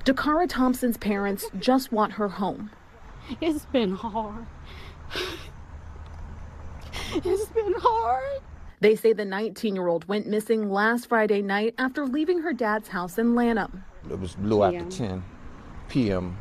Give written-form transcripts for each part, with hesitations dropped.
Dacara Thompson's parents just want her home. It's been hard. It's been hard. They say the 19-year-old went missing last Friday night after leaving her dad's house in Lanham. It was a little after 10 p.m.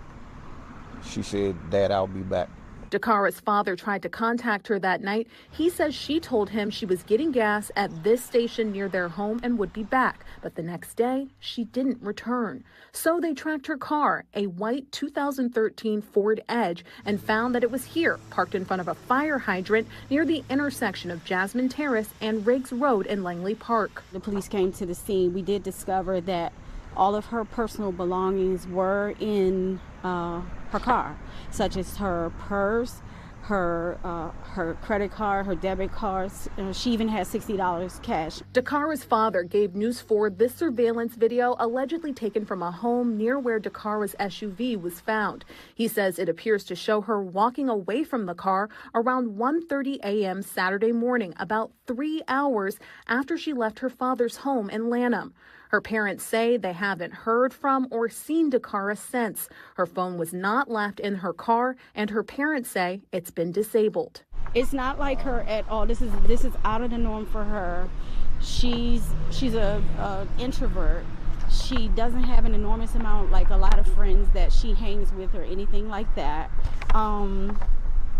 She said, "Dad, I'll be back." Dakara's father tried to contact her that night. He says she told him she was getting gas at this station near their home and would be back. But the next day, she didn't return. So they tracked her car, a white 2013 Ford Edge, and found that it was here, parked in front of a fire hydrant near the intersection of Jasmine Terrace and Riggs Road in Langley Park. The police came to the scene. We did discover that all of her personal belongings were in her car, such as her purse, her credit card, her debit cards. She even had $60 cash. Dakara's father gave News 4 this surveillance video allegedly taken from a home near where Dakara's SUV was found. He says it appears to show her walking away from the car around 1:30 a.m. Saturday morning, about 3 hours after she left her father's home in Lanham. Her parents say they haven't heard from or seen Dacara since. Her phone was not left in her car, and her parents say it's been disabled. It's not like her at all. This is out of the norm for her. She's a introvert. She doesn't have an enormous amount, like a lot of friends that she hangs with or anything like that.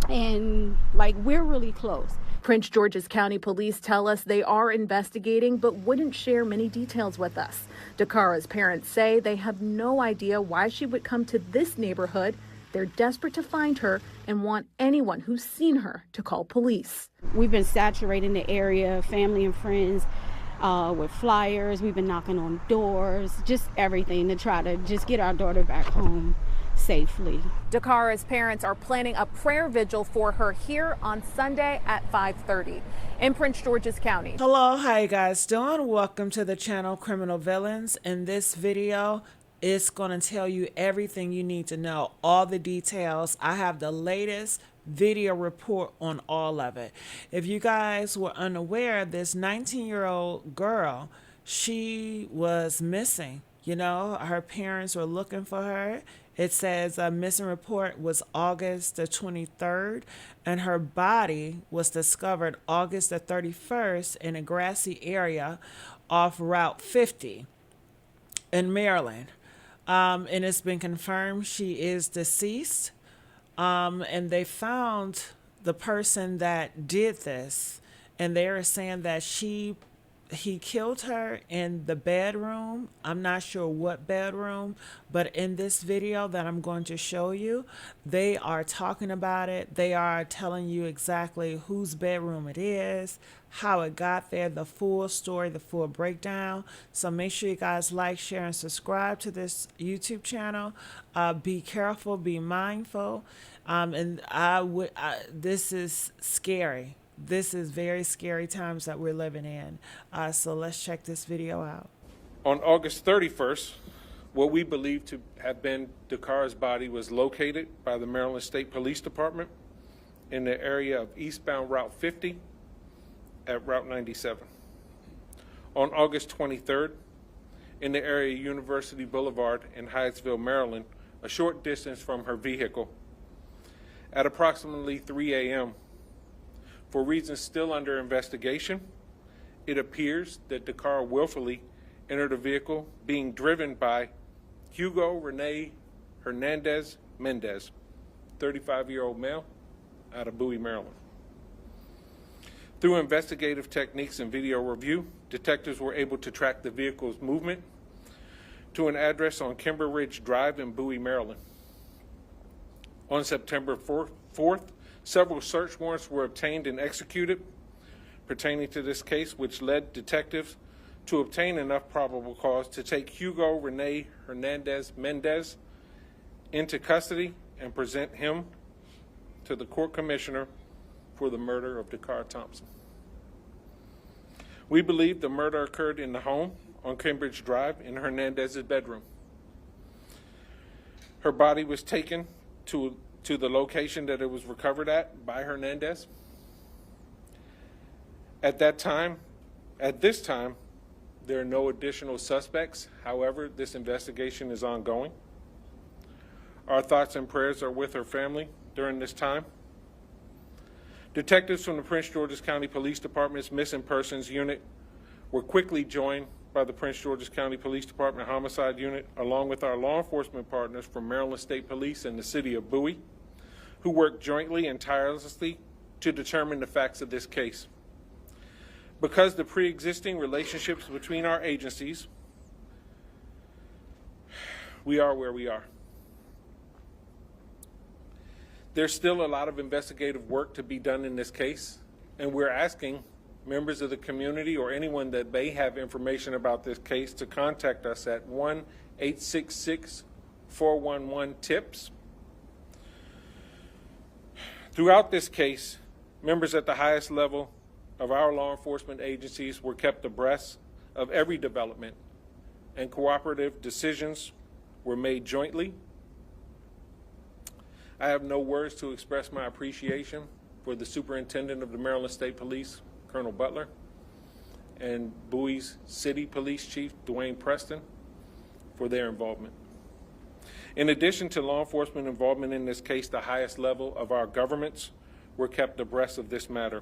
And like, we're really close. Prince George's County Police tell us they are investigating but wouldn't share many details with us. Dakara's parents say they have no idea why she would come to this neighborhood. They're desperate to find her and want anyone who's seen her to call police. We've been saturating the area, family and friends, with flyers. We've been knocking on doors, just everything to try to just get our daughter back home safely. Dakara's parents are planning a prayer vigil for her here on Sunday at 5:30 in Prince George's County. Hello, how you guys doing? Welcome to the channel Criminal Villains. In this video, it's going to tell you everything you need to know, all the details. I have the latest video report on all of it. If you guys were unaware, this 19-year-old girl, she was missing. You know, her parents were looking for her. It says a missing report was August the 23rd, and her body was discovered August the 31st in a grassy area off Route 50 in Maryland. And it's been confirmed she is deceased. And they found the person that did this, and they are saying that he killed her in the bedroom. I'm not sure what bedroom, but in this video that I'm going to show you, they are talking about it. They are telling you exactly whose bedroom it is, how it got there, the full story, the full breakdown. So make sure you guys like, share, and subscribe to this YouTube channel. Be careful, be mindful. This is scary. This is very scary times that we're living in. So let's check this video out. On August 31st, what we believe to have been Dakara's body was located by the Maryland State Police Department in the area of eastbound Route 50 at Route 97. On August 23rd, in the area of University Boulevard in Hyattsville, Maryland, a short distance from her vehicle, at approximately 3 a.m., for reasons still under investigation, it appears that Dacara willfully entered a vehicle being driven by Hugo Rene Hernandez Mendez, 35-year-old male out of Bowie, Maryland. Through investigative techniques and video review, detectives were able to track the vehicle's movement to an address on Kimber Ridge Drive in Bowie, Maryland. On September 4th, several search warrants were obtained and executed pertaining to this case, which led detectives to obtain enough probable cause to take Hugo Rene Hernandez Mendez into custody and present him to the court commissioner for the murder of Dacara Thompson. We believe the murder occurred in the home on Cambridge Drive in Hernandez's bedroom. Her body was taken to the location that it was recovered at by Hernandez. At this time, there are no additional suspects. However, this investigation is ongoing. Our thoughts and prayers are with her family during this time. Detectives from the Prince George's County Police Department's Missing Persons Unit were quickly joined by the Prince George's County Police Department Homicide Unit, along with our law enforcement partners from Maryland State Police and the City of Bowie, who worked jointly and tirelessly to determine the facts of this case. Because the pre-existing relationships between our agencies, we are where we are. There's still a lot of investigative work to be done in this case, and we're asking members of the community or anyone that may have information about this case to contact us at 1-866-411-TIPS. Throughout this case, members at the highest level of our law enforcement agencies were kept abreast of every development, and cooperative decisions were made jointly. I have no words to express my appreciation for the Superintendent of the Maryland State Police, Colonel Butler, and Bowie's City Police Chief, Dwayne Preston, for their involvement. In addition to law enforcement involvement in this case, the highest level of our governments were kept abreast of this matter.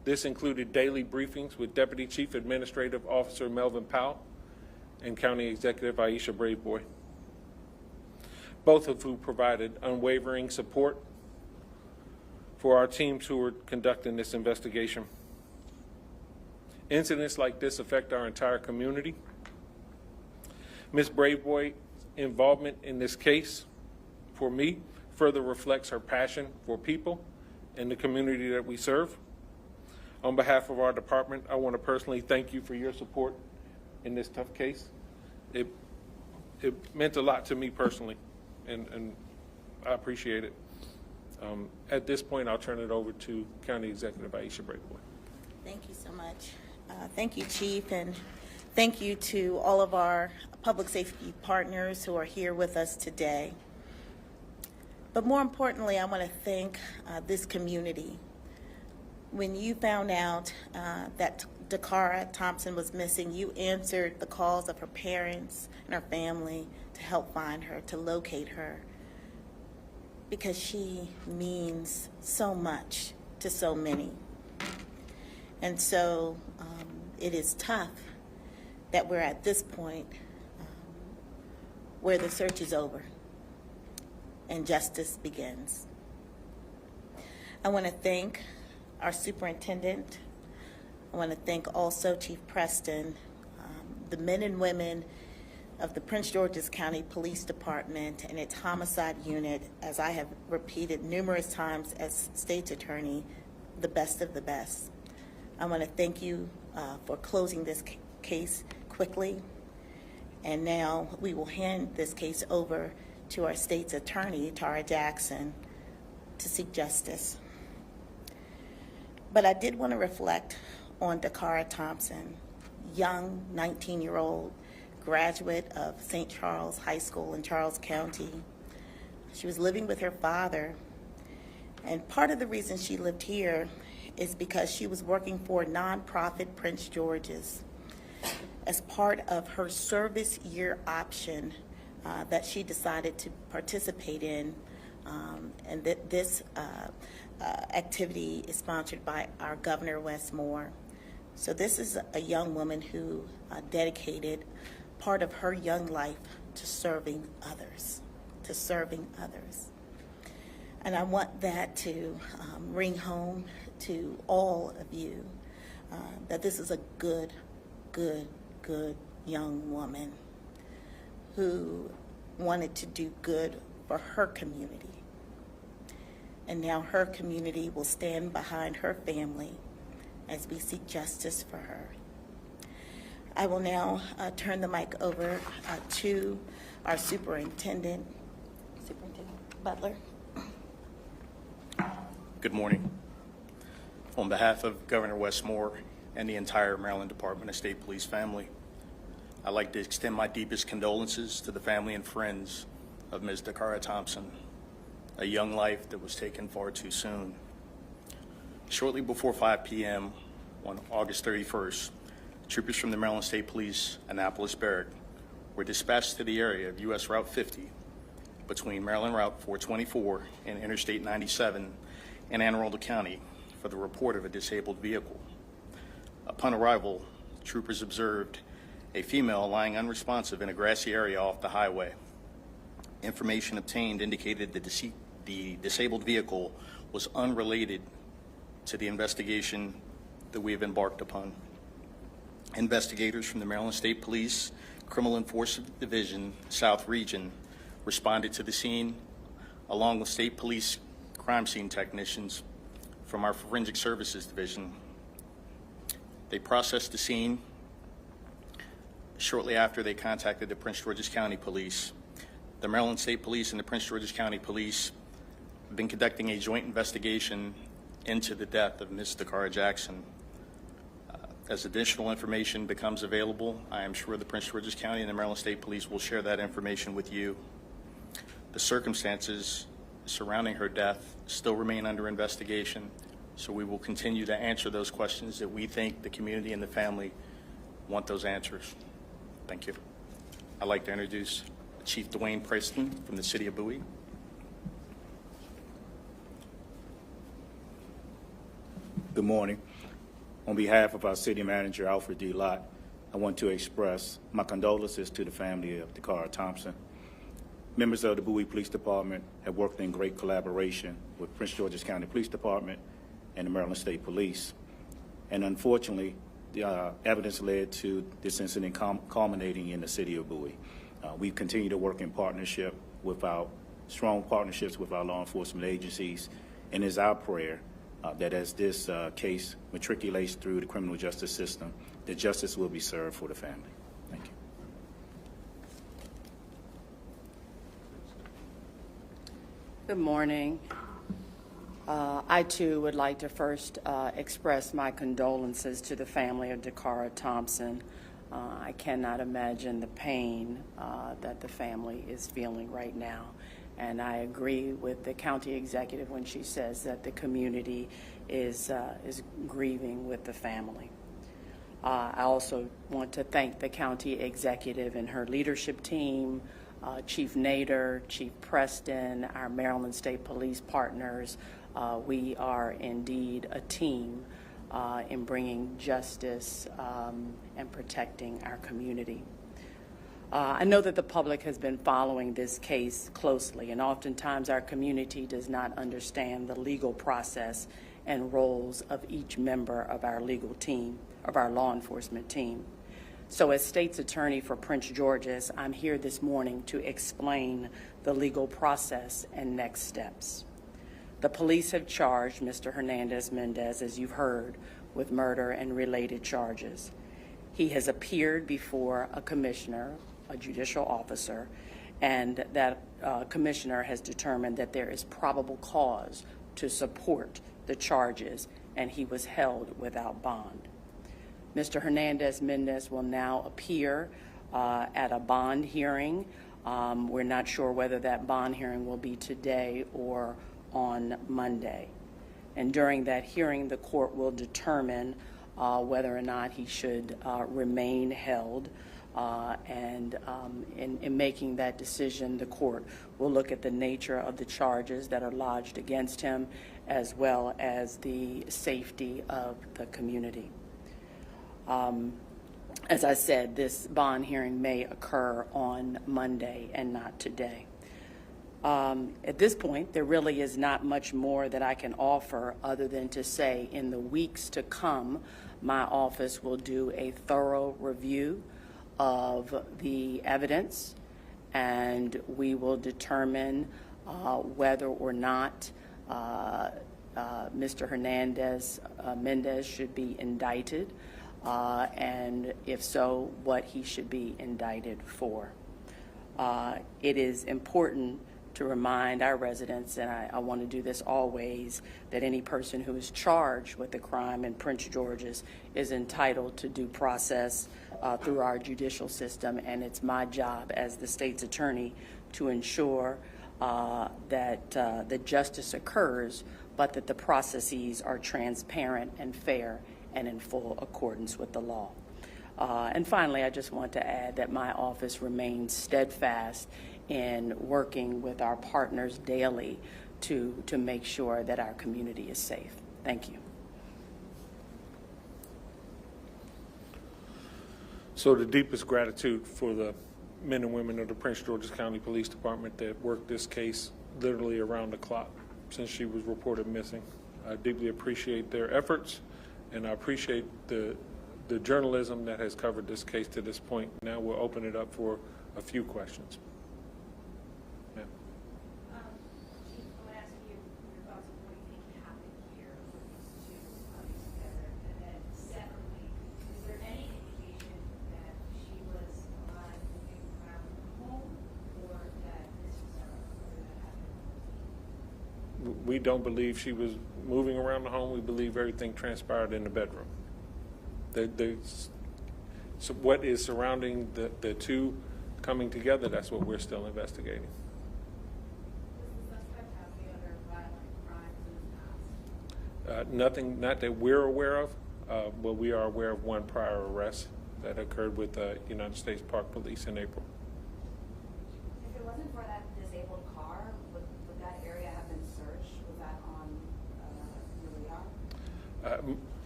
This included daily briefings with Deputy Chief Administrative Officer Melvin Powell and County Executive Aisha Braveboy, both of whom provided unwavering support for our teams who were conducting this investigation. Incidents like this affect our entire community. Ms. Braveboy's involvement in this case, for me, further reflects her passion for people and the community that we serve. On behalf of our department, I want to personally thank you for your support in this tough case. It meant a lot to me personally, and I appreciate it. At this point, I'll turn it over to County Executive Aisha Braveboy. Thank you so much. Thank you, Chief, and thank you to all of our public safety partners who are here with us today. But more importantly, I want to thank this community. When you found out that Dacara Thompson was missing, you answered the calls of her parents and her family to help find her, to locate her, because she means so much to so many. And so it is tough that we're at this point where the search is over and justice begins. I want to thank our superintendent. I want to thank also Chief Preston, the men and women of the Prince George's County Police Department and its homicide unit, as I have repeated numerous times as state's attorney, the best of the best. I want to thank you for closing this case quickly. And now we will hand this case over to our state's attorney, Tara Jackson, to seek justice. But I did want to reflect on Dacara Thompson, young 19-year-old graduate of St. Charles High School in Charles County. She was living with her father, and part of the reason she lived here is because she was working for nonprofit Prince George's as part of her service year option that she decided to participate in, and that this activity is sponsored by our Governor Wes Moore. So this is a young woman who dedicated part of her young life to serving others, And I want that to ring home to all of you that this is a good young woman who wanted to do good for her community. And now her community will stand behind her family as we seek justice for her. I will now turn the mic over to our Superintendent Butler. Good morning. On behalf of Governor Wes Moore and the entire Maryland Department of State Police family, I'd like to extend my deepest condolences to the family and friends of Ms. Dacara Thompson, a young life that was taken far too soon. Shortly before 5 p.m. on August 31st, troopers from the Maryland State Police Annapolis Barrack were dispatched to the area of U.S. Route 50 between Maryland Route 424 and Interstate 97 in Anne Arundel County for the report of a disabled vehicle. Upon arrival, troopers observed a female lying unresponsive in a grassy area off the highway. Information obtained indicated the disabled vehicle was unrelated to the investigation that we have embarked upon. Investigators from the Maryland State Police Criminal Enforcement Division South Region responded to the scene along with State Police crime scene technicians from our Forensic Services Division. They processed the scene. Shortly after, they contacted the Prince George's County Police. The Maryland State Police and the Prince George's County Police have been conducting a joint investigation into the death of Ms. Dacara Jackson. As additional information becomes available, I am sure the Prince George's County and the Maryland State Police will share that information with you. The circumstances surrounding her death still remain under investigation, so we will continue to answer those questions that we think the community and the family want those answers. Thank you. I'd like to introduce Chief Dwayne Preston from the City of Bowie. Good morning. On behalf of our City Manager, Alfred D. Lott, I want to express my condolences to the family of Dacara Thompson. Members of the Bowie Police Department have worked in great collaboration with Prince George's County Police Department and the Maryland State Police. And unfortunately, the evidence led to this incident culminating in the City of Bowie. We continue to work in partnership with our strong partnerships with our law enforcement agencies, and it's our prayer that as this case matriculates through the criminal justice system, that justice will be served for the family. Thank you. Good morning. I too would like to first express my condolences to the family of Dacara Thompson. I cannot imagine the pain that the family is feeling right now. And I agree with the county executive when she says that the community is grieving with the family. I also want to thank the county executive and her leadership team, Chief Nader, Chief Preston, our Maryland State Police partners. We are indeed a team in bringing justice and protecting our community. I know that the public has been following this case closely, and oftentimes our community does not understand the legal process and roles of each member of our legal team, of our law enforcement team. So as State's Attorney for Prince George's, I'm here this morning to explain the legal process and next steps. The police have charged Mr. Hernandez-Mendez, as you've heard, with murder and related charges. He has appeared before a commissioner, a judicial officer, and that commissioner has determined that there is probable cause to support the charges, and he was held without bond. Mr. Hernandez-Mendez will now appear at a bond hearing. We're not sure whether that bond hearing will be today or on Monday. And during that hearing, the court will determine whether or not he should remain held. And in making that decision, the court will look at the nature of the charges that are lodged against him, as well as the safety of the community. As I said, this bond hearing may occur on Monday and not today. At this point, there really is not much more that I can offer other than to say in the weeks to come, my office will do a thorough review of the evidence, and we will determine whether or not Mr. Hernandez-Mendez should be indicted, and if so, what he should be indicted for. It is important to remind our residents, and I want to do this always, that any person who is charged with a crime in Prince George's is entitled to due process through our judicial system, and it's my job as the state's attorney to ensure that the justice occurs, but that the processes are transparent and fair and in full accordance with the law. And finally, I just want to add that my office remains steadfast in working with our partners daily to make sure that our community is safe. Thank you. So the deepest gratitude for the men and women of the Prince George's County Police Department that worked this case literally around the clock since she was reported missing. I deeply appreciate their efforts, and I appreciate the journalism that has covered this case to this point. Now we'll open it up for a few questions. Ma'am. Chief, I want to ask you your thoughts on what you think happened here with these two bodies together, and then separately, is there any indication that she was alive moving around the home, or that this was something that happened? We don't believe she was moving around the home. We believe everything transpired in the bedroom. So what is surrounding the two coming together, that's what we're still investigating. Does the suspect have any other violent crimes in the past? Nothing, not that we're aware of, but we are aware of one prior arrest that occurred with United States Park Police in April. If it wasn't for that disabled car, would that area have been searched? Was that on your radar?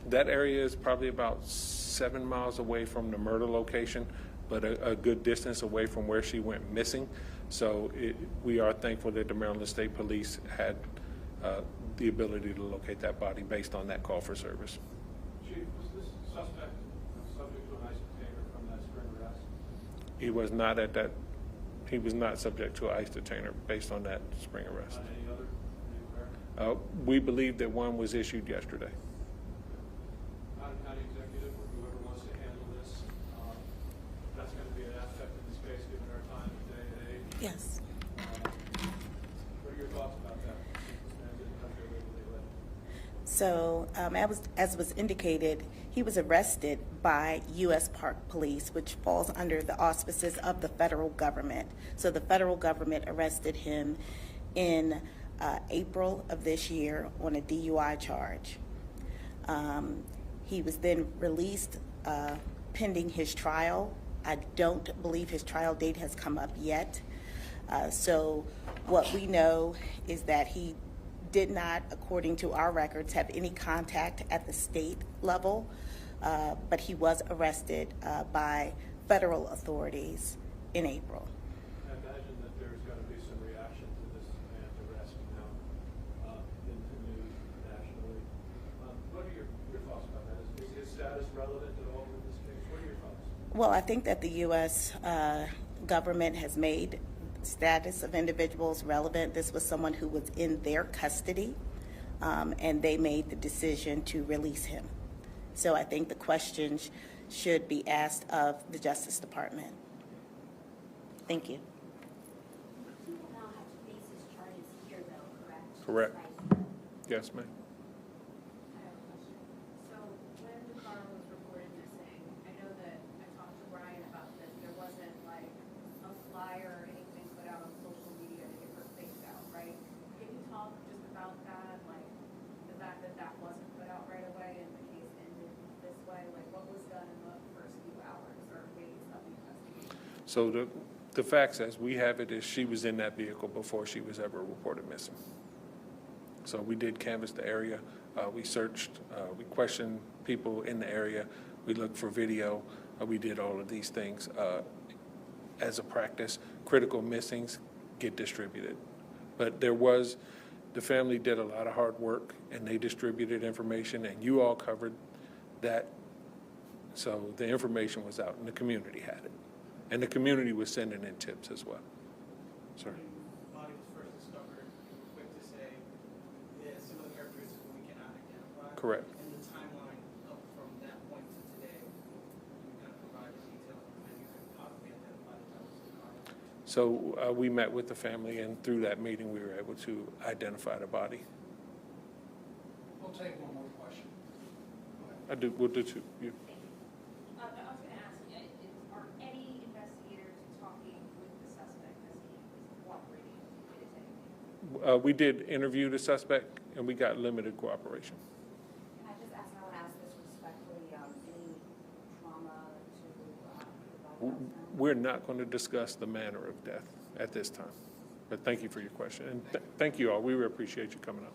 That area is probably about 7 miles away from the murder location, but a good distance away from where she went missing. So we are thankful that the Maryland State Police had the ability to locate that body based on that call for service. Chief, was this suspect subject to an ICE detainer from that spring arrest? He was not at that. He was not subject to an ICE detainer based on that spring arrest. Not any other? Are you aware? We believe that one was issued yesterday. County executive or whoever wants to handle this, that's going to be an aspect of this case given our time today and age. Yes. What are your thoughts about that? This man didn't come here legally. So, as was indicated, he was arrested by U.S. Park Police, which falls under the auspices of the federal government. So the federal government arrested him in April of this year on a DUI charge. He was then released pending his trial. I don't believe his trial date has come up yet. So what we know is that he did not, according to our records, have any contact at the state level, but he was arrested by federal authorities in April. I imagine that there's going to be some reaction to this man's arrest now in the news nationally. What are your thoughts about that? Is his status relevant at all in this case? What are your thoughts? Well, I think that the U.S. Government has made status of individuals relevant. This was someone who was in their custody, and they made the decision to release him. So I think the questions should be asked of the Justice Department. Thank you. He will now have to face his charges here, though, correct? Correct. Yes, ma'am. I have a question. So when Dacara was reported missing, I know that I talked to Brian about this. There wasn't like a flyer or anything put out on social media to get her face out, right? Can you talk just about that, like the fact that that wasn't put out right away and the case ended this way? Like what was done in the first few hours or days of the investigation? So the facts as we have it is she was in that vehicle before she was ever reported missing. So we did canvass the area. We searched, we questioned people in the area. We looked for video. We did all of these things as a practice. Critical missings get distributed. But the family did a lot of hard work and they distributed information and you all covered that. So the information was out and the community had it. And the community was sending in tips as well. Sir. When the body was first discovered, you were quick to say there's some of the characteristics that we cannot identify. Correct. And the timeline up from that point to today, you kind of provide the details of when you could possibly identify the type of car. So we met with the family and through that meeting we were able to identify the body. We'll take one more question. Go ahead. We'll do two. You. I was going to ask, are any investigators talking with the suspect as he is cooperating with his anything? We did interview the suspect and we got limited cooperation. Can I just ask, I want to ask this respectfully, any trauma to We're not going to discuss the manner of death at this time. But thank you for your question. And thank you all. We really appreciate you coming up.